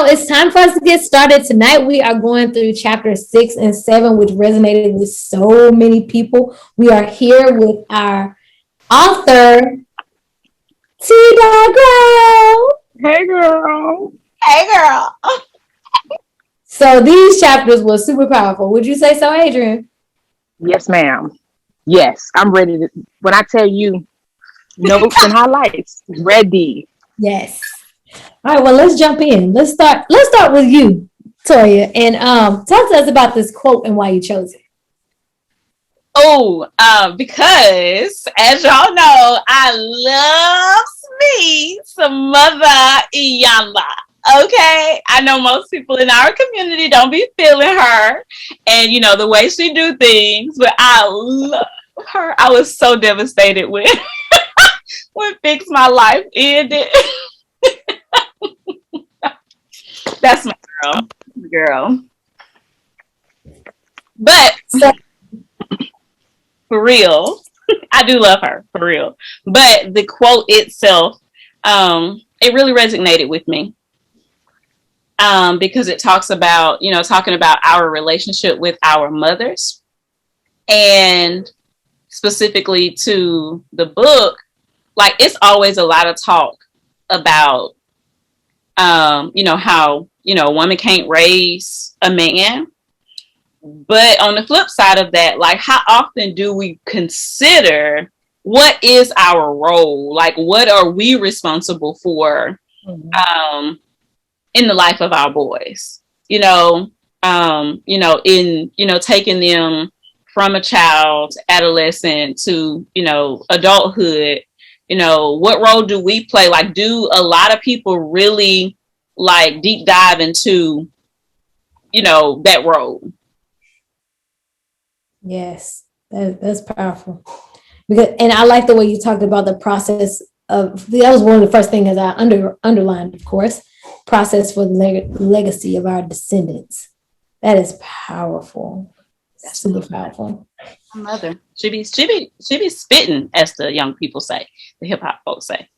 it's time for us to get started. Tonight, we are going through chapters 6 and 7, which resonated with so many people. We are here with our author, Authortdotgrow. Hey, girl. Hey, girl. So these chapters were super powerful. Would you say so, Adrian? Yes, ma'am. Yes, I'm ready to. When I tell you notes and highlights, ready. Yes. All right, well, let's jump in. Let's start with you, Toya, and talk to us about this quote and why you chose it. Because as y'all know, I love me some Mother Iyamba. Okay, I know most people in our community don't be feeling her, and you know the way she do things, but I love her. I was so devastated when when Fix My Life ended. That's my girl. But for real, I do love her for real. But the quote itself, it really resonated with me. Because it talks about, talking about our relationship with our mothers, and specifically to the book, like it's always a lot of talk about, how, a woman can't raise a man. But on the flip side of that, like how often do we consider what is our role? Like what are we responsible for? In the life of our boys, in, taking them from a child, adolescent to, adulthood, what role do we play? Like, do a lot of people really like deep dive into, that role? Yes, that's powerful. And I like the way you talked about the process of, that was one of the first things I underlined, of course, process for the legacy of our descendants. That is powerful. That's super powerful. My mother, she be spitting, as the young people say, the hip hop folks say.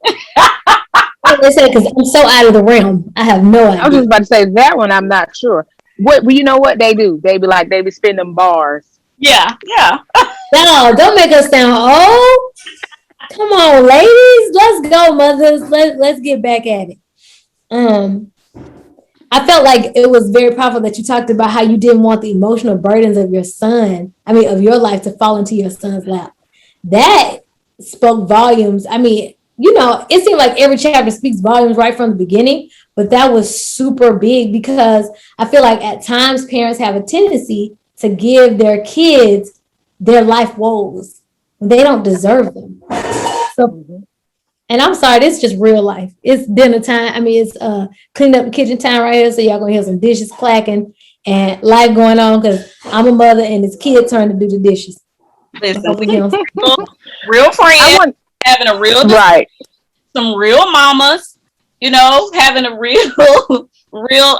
They say because I'm so out of the realm, I have no idea. I was just about to say that one. I'm not sure. Well, you know what they do? They be spinning them bars. Yeah. No, don't make us sound old. Come on, ladies, let's go, mothers. Let's get back at it. I felt like it was very powerful that you talked about how you didn't want the emotional burdens of of your life to fall into your son's lap. That spoke volumes. It seemed like every chapter speaks volumes right from the beginning, but that was super big because I feel like at times parents have a tendency to give their kids their life woes. They don't deserve them. So, and I'm sorry, this is just real life. It's dinner time. It's clean up the kitchen time right here. So y'all gonna hear some dishes clacking and life going on because I'm a mother and it's kid turn to do the dishes. Listen, real friends having a real discussion, right. Some real mamas, having a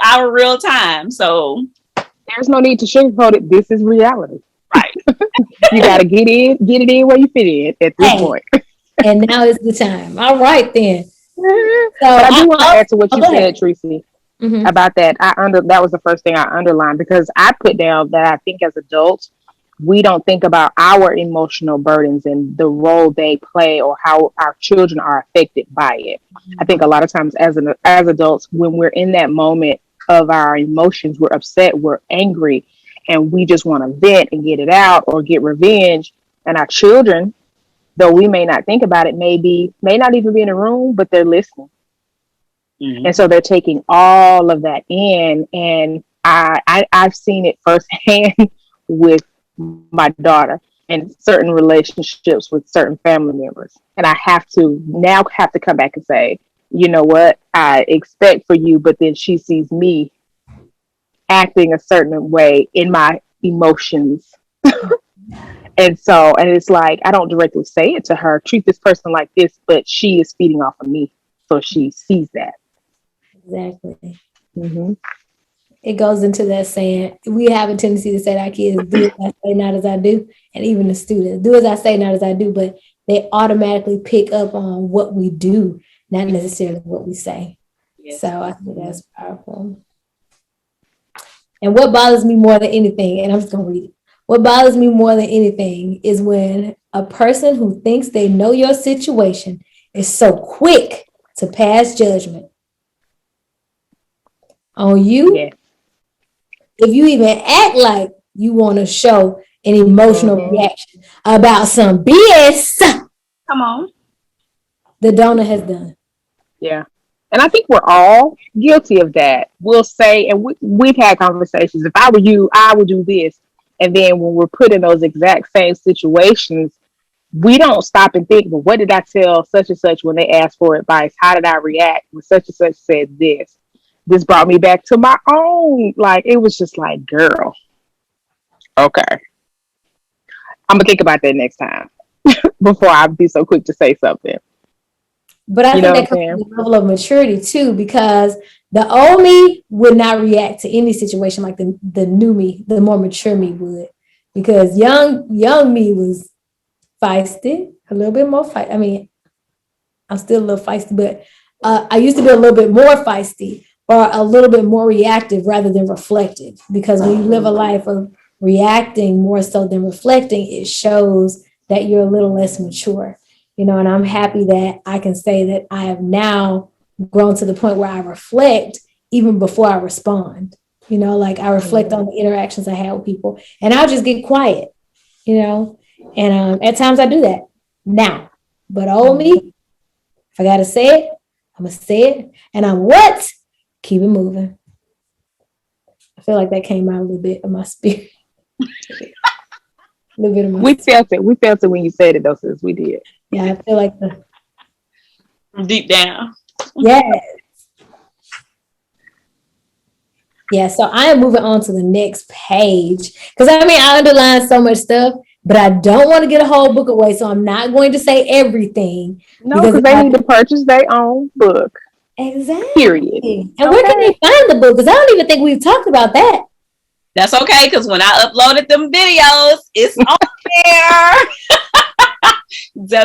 our real time. So there's no need to sugarcoat it. This is reality. Right. You got to get it in where you fit in at this point. And now is the time. All right, then. So but I do want to add to what you said, Tracy, about that. That was the first thing I underlined because I put down that I think as adults, we don't think about our emotional burdens and the role they play or how our children are affected by it. I think a lot of times as adults, when we're in that moment of our emotions, we're upset, we're angry, and we just want to vent and get it out or get revenge. And our children, though we may not think about it, may not even be in a room, but they're listening. Mm-hmm. And so they're taking all of that in. And I've seen it firsthand with my daughter and certain relationships with certain family members. And I have to come back and say, you know what, I expect for you, but then she sees me acting a certain way in my emotions. And it's like, I don't directly say it to her, treat this person like this, but she is feeding off of me. So she sees that. Exactly. Mm-hmm. It goes into that saying, we have a tendency to say to our kids, do as I say, not as I do. And even the students, do as I say, not as I do. But they automatically pick up on what we do, not necessarily what we say. Yes. So I think that's powerful. And what bothers me more than anything, and I'm just going to read it. What bothers me more than anything is when a person who thinks they know your situation is so quick to pass judgment on you. Yeah. If you even act like you want to show an emotional reaction about some BS, come on, the donor has done. Yeah. And I think we're all guilty of that. We'll say, and we've had conversations, if I were you, I would do this. And then when we're put in those exact same situations, we don't stop and think, well, what did I tell such and such when they asked for advice? How did I react when such and such said this? This brought me back to my own. Like, it was just like, girl, okay. I'm going to think about that next time before I be so quick to say something. But I think that comes with a level of maturity too, because the old me would not react to any situation like the new me, the more mature me would. Because young me was feisty, a little bit more feisty. I mean, I'm still a little feisty, but I used to be a little bit more feisty or a little bit more reactive rather than reflective. Because when you live a life of reacting more so than reflecting, it shows that you're a little less mature. And I'm happy that I can say that I have now grown to the point where I reflect even before I respond. Like I reflect on the interactions I had with people, and I'll just get quiet, and at times I do that now. But old me, if I got to say it, I'm going to say it. And I'm what? Keep it moving. I feel like that came out a little bit of my spirit. A little bit of my spirit. We felt it when you said it, though, sis. We did. Yeah, I feel like from deep down. Yes. Yeah, so I am moving on to the next page. Because I underlined so much stuff, but I don't want to get a whole book away, so I'm not going to say everything. No, because they need to purchase their own book. Exactly. Period. And where can they find the book? Because I don't even think we've talked about that. That's okay, because when I uploaded them videos, it's on there.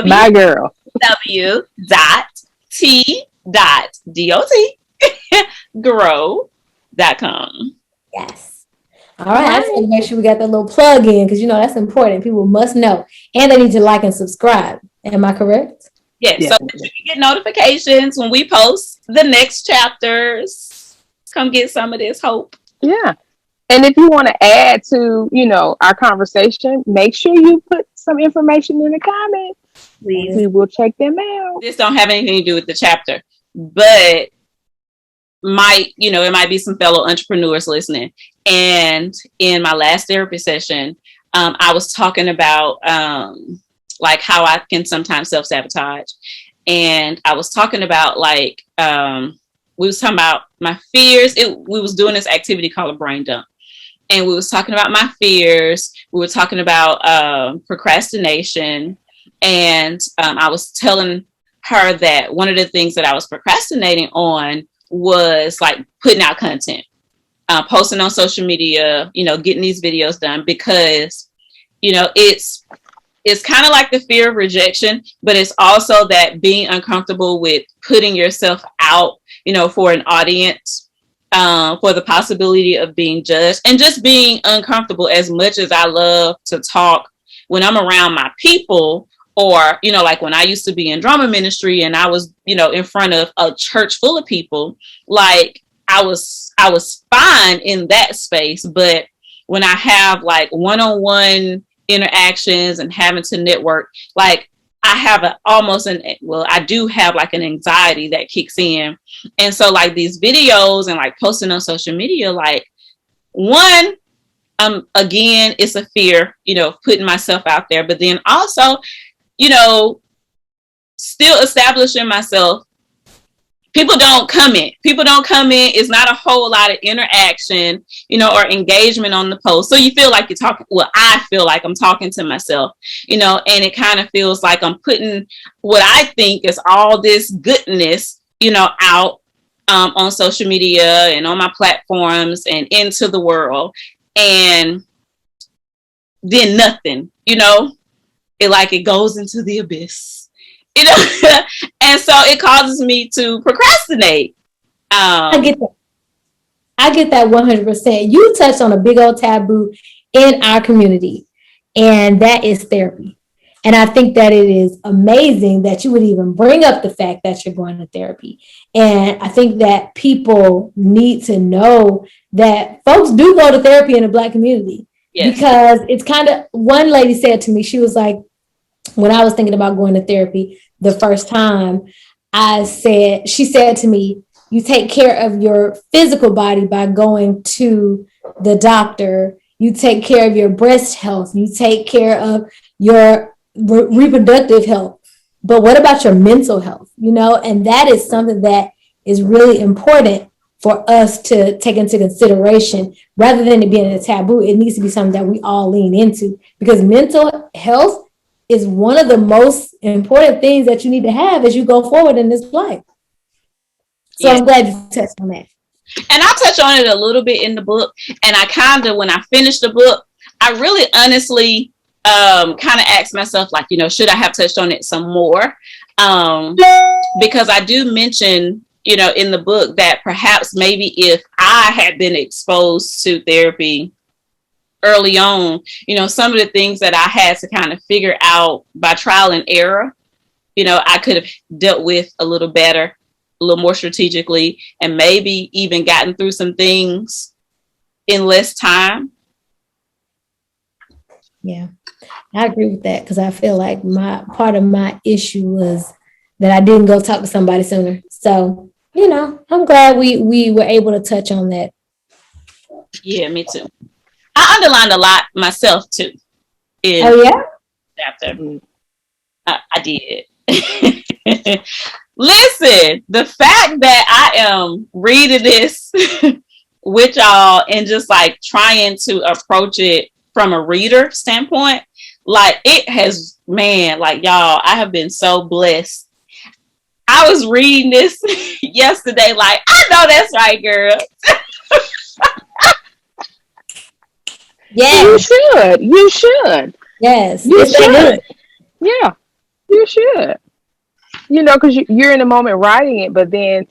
My girl. www.Authortdotgrow.com. Yes. All right. I just want to make sure we got that little plug in because that's important. People must know. And they need to like and subscribe. Am I correct? Yes. So that you can get notifications when we post the next chapters. Come get some of this hope. Yeah. And if you want to add to, our conversation, make sure you put some information in the comments. Please. We will check them out. This don't have anything to do with the chapter, but it might be some fellow entrepreneurs listening. And in my last therapy session, I was talking about like how I can sometimes self-sabotage. And I was talking about we was talking about my fears. We was doing this activity called a brain dump. And we was talking about my fears. We were talking about procrastination. And I was telling her that one of the things that I was procrastinating on was like putting out content, posting on social media, getting these videos done because, it's kind of like the fear of rejection, but it's also that being uncomfortable with putting yourself out, for an audience. For the possibility of being judged and just being uncomfortable. As much as I love to talk when I'm around my people, or, like when I used to be in drama ministry and I was, in front of a church full of people, like I was fine in that space. But when I have like one-on-one interactions and having to network, like I have I do have like an anxiety that kicks in. And so like these videos and like posting on social media, like one, again, it's a fear, putting myself out there, but then also, still establishing myself. People don't comment. It's not a whole lot of interaction, or engagement on the post. So you feel like you're talking. Well, I feel like I'm talking to myself, and it kind of feels like I'm putting what I think is all this goodness, out on social media and on my platforms and into the world. And then nothing, it goes into the abyss. And so it causes me to procrastinate. I get that. I get that 100%. You touched on a big old taboo in our community, and that is therapy. And I think that it is amazing that you would even bring up the fact that you're going to therapy. And I think that people need to know that folks do go to therapy in the Black community. Yes. Because it's kind of, one lady said to me, she was like, when I was thinking about going to therapy the first time, she said to me, you take care of your physical body by going to the doctor. You take care of your breast health. You take care of your reproductive health. But what about your mental health? And that is something that is really important for us to take into consideration. Rather than it being a taboo, it needs to be something that we all lean into, because mental health is one of the most important things that you need to have as you go forward in this life. So yeah. I'm glad you touched on that. And I touch on it a little bit in the book. And I kind of, when I finished the book, I really honestly kind of asked myself, like, should I have touched on it some more? Because I do mention, in the book that perhaps maybe if I had been exposed to therapy early on, some of the things that I had to kind of figure out by trial and error, I could have dealt with a little better, a little more strategically, and maybe even gotten through some things in less time. Yeah, I agree with that, because I feel like part of my issue was that I didn't go talk to somebody sooner. So, I'm glad we were able to touch on that. Yeah, me too. I underlined a lot myself too. Oh yeah? Chapter. I did. Listen, the fact that I am reading this with y'all and just like trying to approach it from a reader standpoint, like it has, man, like y'all, I have been so blessed. I was reading this yesterday, like, I know that's right, girl. Yeah, you should. Yes, you should. Yeah, you should. Because you're in the moment writing it, but then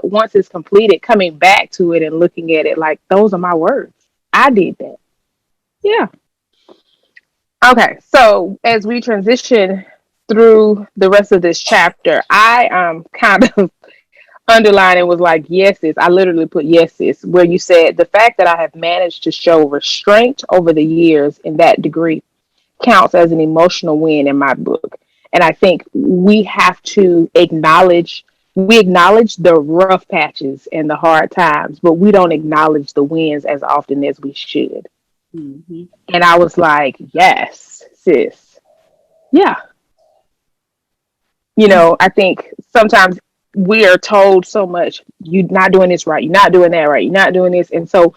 once it's completed, coming back to it and looking at it, like, those are my words. I did that. Yeah. Okay, so as we transition through the rest of this chapter, I kind of underlined and was like, yeses. I literally put yeses, where you said the fact that I have managed to show restraint over the years in that degree counts as an emotional win in my book. And I think we have to acknowledge the rough patches and the hard times, but we don't acknowledge the wins as often as we should. Mm-hmm. And I was like, yes, sis. Yeah. I think sometimes we are told so much, you're not doing this right, you're not doing that right, you're not doing this. And so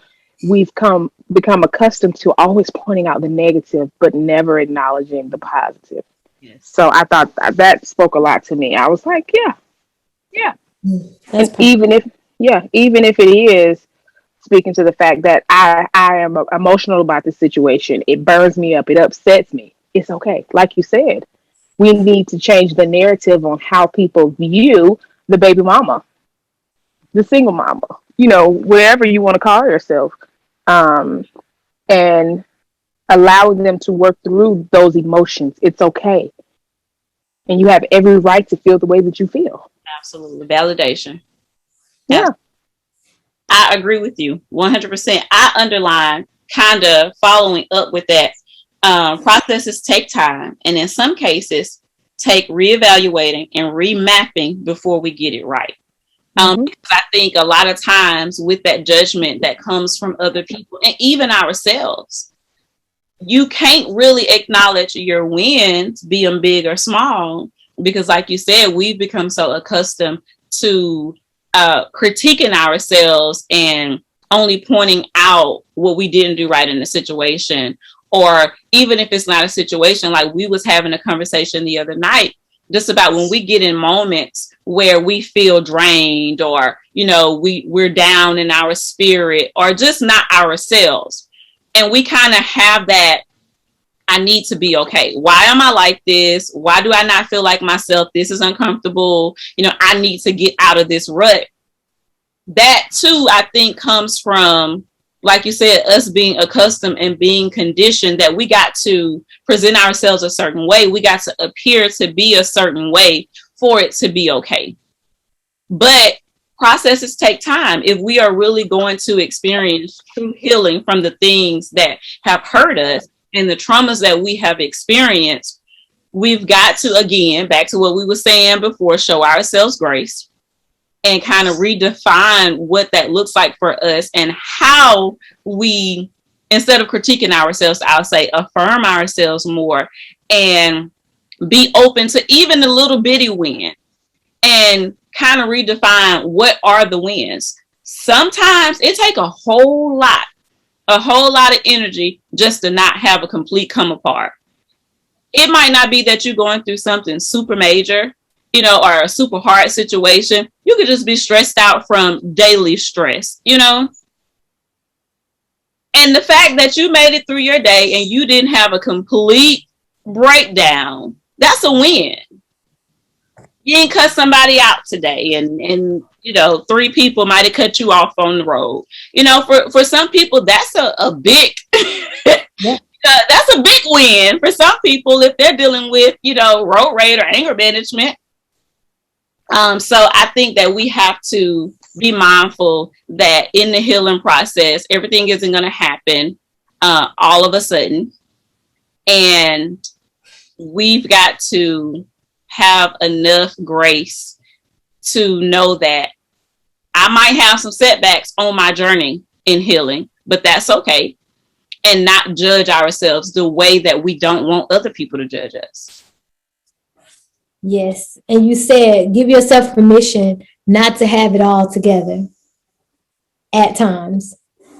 we've become accustomed to always pointing out the negative, but never acknowledging the positive. Yes. So I thought that spoke a lot to me. I was like, yeah. And even if it is speaking to the fact that I am emotional about the situation, it burns me up, it upsets me. It's okay. Like you said, we need to change the narrative on how people view the baby mama, the single mama, wherever you want to call yourself, and allowing them to work through those emotions. It's okay. And you have every right to feel the way that you feel. Absolutely. Validation. Yeah. I agree with you 100%. I underline, kind of following up with that. Processes take time, and in some cases take reevaluating and remapping before we get it right. Because I think a lot of times with that judgment that comes from other people and even ourselves, you can't really acknowledge your wins, be them big or small, because like you said, we've become so accustomed to critiquing ourselves and only pointing out what we didn't do right in the situation. Or even if it's not a situation, like we was having a conversation the other night, just about when we get in moments where we feel drained, or, we're down in our spirit, or just not ourselves. And we kind of have that, I need to be okay. Why am I like this? Why do I not feel like myself? This is uncomfortable. I need to get out of this rut. that too, I think, comes from, like you said, us being accustomed and being conditioned that we got to present ourselves a certain way. We got to appear to be a certain way for it to be okay. But processes take time. If we are really going to experience true healing from the things that have hurt us and the traumas that we have experienced, we've got to, again, back to what we were saying before, show ourselves grace and kind of redefine what that looks like for us and how we, instead of critiquing ourselves, I'll say affirm ourselves more and be open to even the little bitty win and kind of redefine what are the wins. Sometimes it takes a whole lot of energy just to not have a complete come apart. It might not be that you're going through something super major, or a super hard situation. You could just be stressed out from daily stress, And the fact that you made it through your day and you didn't have a complete breakdown, that's a win. You didn't cut somebody out today and 3 people might have cut you off on the road. For some people, that's a big, yeah. That's a big win for some people if they're dealing with, road rage or anger management. So I think that we have to be mindful that in the healing process, everything isn't going to happen all of a sudden. And we've got to have enough grace to know that I might have some setbacks on my journey in healing, but that's okay. And not judge ourselves the way that we don't want other people to judge us. Yes. And you said, give yourself permission not to have it all together at times.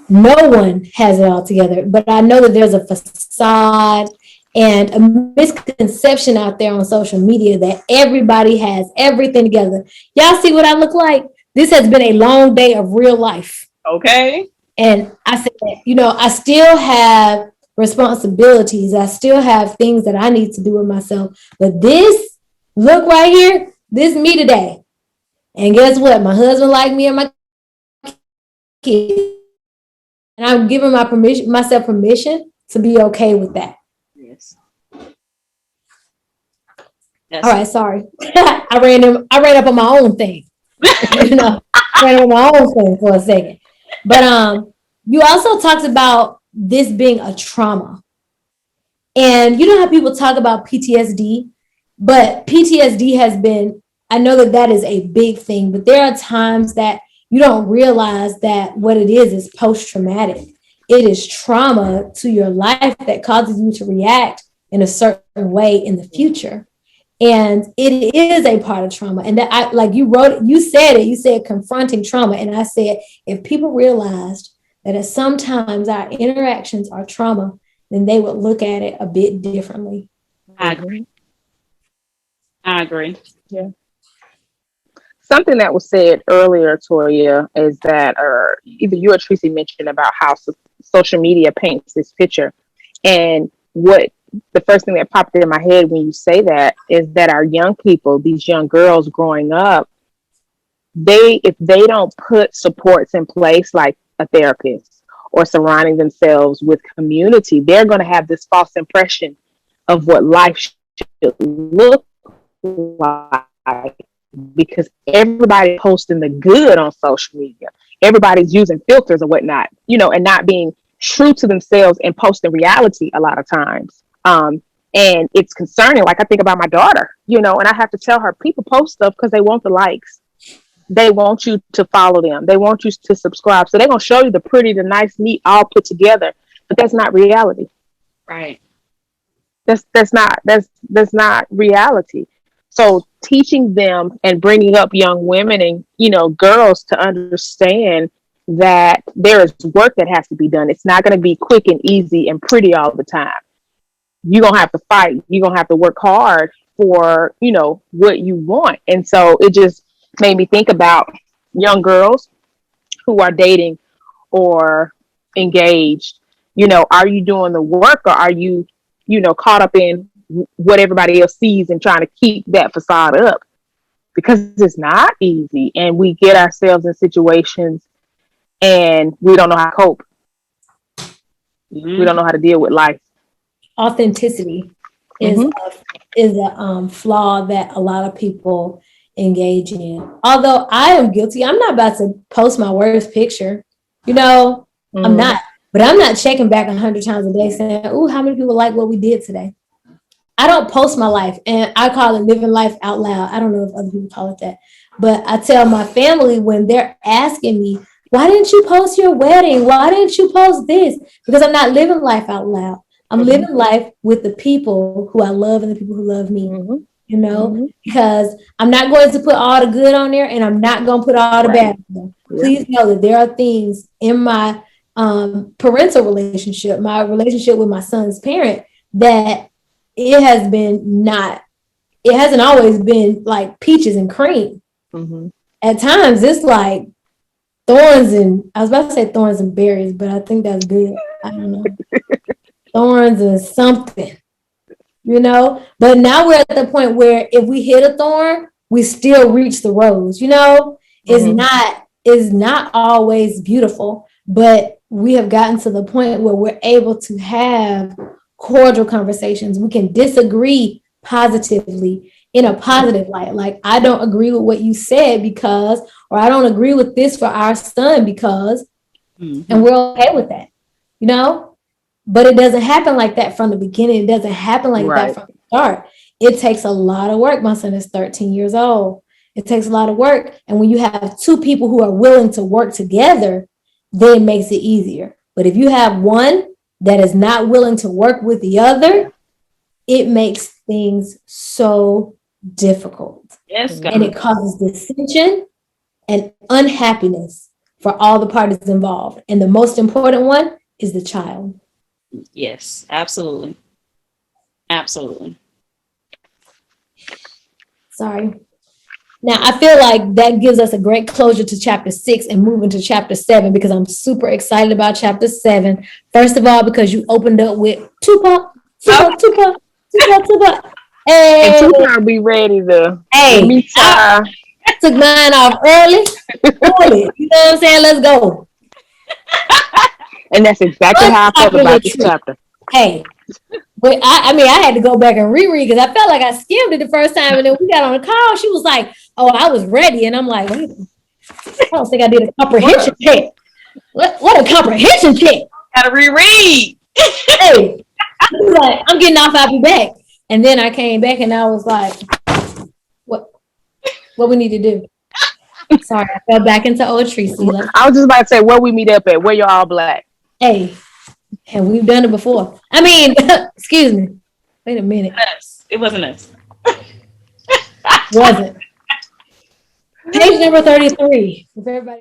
No one has it all together, but I know that there's a facade and a misconception out there on social media that everybody has everything together. Y'all see what I look like? This has been a long day of real life. Okay. And I said, I still have responsibilities. I still have things that I need to do with myself. But this look right here, this me today. And guess what? My husband like me and my kids. And I'm giving myself permission to be okay with that. Yes. All right, sorry. I ran up on my own thing. Ran up on my own thing for a second. But you also talked about this being a trauma. And you know how people talk about PTSD? But PTSD has been, I know that is a big thing, but there are times that you don't realize that what it is post-traumatic. It is trauma to your life that causes you to react in a certain way in the future. And it is a part of trauma. And that you said confronting trauma. And I said, if people realized that sometimes our interactions are trauma, then they would look at it a bit differently. I agree. Yeah. Something that was said earlier, Toya, is that, or either you or Tracy mentioned about how social media paints this picture. And what the first thing that popped in my head when you say that is that our young people, these young girls growing up, if they don't put supports in place like a therapist or surrounding themselves with community, they're going to have this false impression of what life should look like, because everybody's posting the good on social media. Everybody's using filters or whatnot, and not being true to themselves and posting reality a lot of times. And it's concerning. Like I think about my daughter, and I have to tell her, people post stuff because they want the likes. They want you to follow them. They want you to subscribe. So they're going to show you the pretty, the nice, neat, all put together, but that's not reality. Right. That's not reality. So teaching them and bringing up young women and, girls to understand that there is work that has to be done. It's not going to be quick and easy and pretty all the time. You're going to have to fight. You're going to have to work hard for, what you want. And so it just made me think about young girls who are dating or engaged. Are you doing the work, or are you, caught up in what everybody else sees and trying to keep that facade up? because it's not easy, and we get ourselves in situations and we don't know how to cope. We don't know how to deal with life. Authenticity is a flaw that a lot of people engage in. Although I am guilty, I'm not about to post my worst picture. You know, I'm not. But I'm not checking back 100 times a day saying, "Ooh, how many people like what we did today?" I don't post my life, and I call it living life out loud. I don't know if other people call it that, but I tell my family when they're asking me, "Why didn't you post your wedding? Why didn't you post this?" Because I'm not living life out loud. I'm living life with the people who I love and the people who love me. You know, because I'm not going to put all the good on there, and I'm not going to put all the bad on there. Please know that there are things in my parental relationship, my relationship with my son's parent, that it hasn't always been like peaches and cream. At times it's like thorns and, I was about to say thorns and berries, but I think that's good. I don't know. Thorns and something, you know? But now we're at the point where if we hit a thorn, we still reach the rose, you know? It's not always beautiful, but we have gotten to the point where we're able to have cordial conversations. We can disagree positively in a positive light. Like, I don't agree with what you said because, or I don't agree with this for our son because, and we're okay with that, you know? But it doesn't happen like that from the beginning. It doesn't happen like that from the start. It takes a lot of work. My son is 13 years old. It takes a lot of work. And when you have two people who are willing to work together, then it makes it easier. But if you have one that is not willing to work with the other, it makes things so difficult. Yes, and it causes dissension and unhappiness for all the parties involved. And the most important one is the child. Yes, absolutely. Absolutely. Sorry. Now, I feel like that gives us a great closure to chapter 6 and moving to chapter 7, because I'm super excited about chapter 7. First of all, because you opened up with Tupac. Hey. And Tupac be ready to. Hey, I took mine off early. You know what I'm saying? Let's go. And that's exactly how I felt about this chapter. Hey. But I mean, I had to go back and reread because I felt like I skimmed it the first time, and then we got on the call. She was like, "Oh, I was ready," and I'm like, "Wait, I don't think I did a comprehension check. What a comprehension check? Gotta reread." Hey, like, I'm getting off. I'll be back. And then I came back, and I was like, "What we need to do?" Sorry, I fell back into old Tracy. I was just about to say, where we meet up at? Where you're all black. Hey. And we've done it before. I mean, excuse me. Wait a minute. It wasn't us. Wasn't. Page number 33. If everybody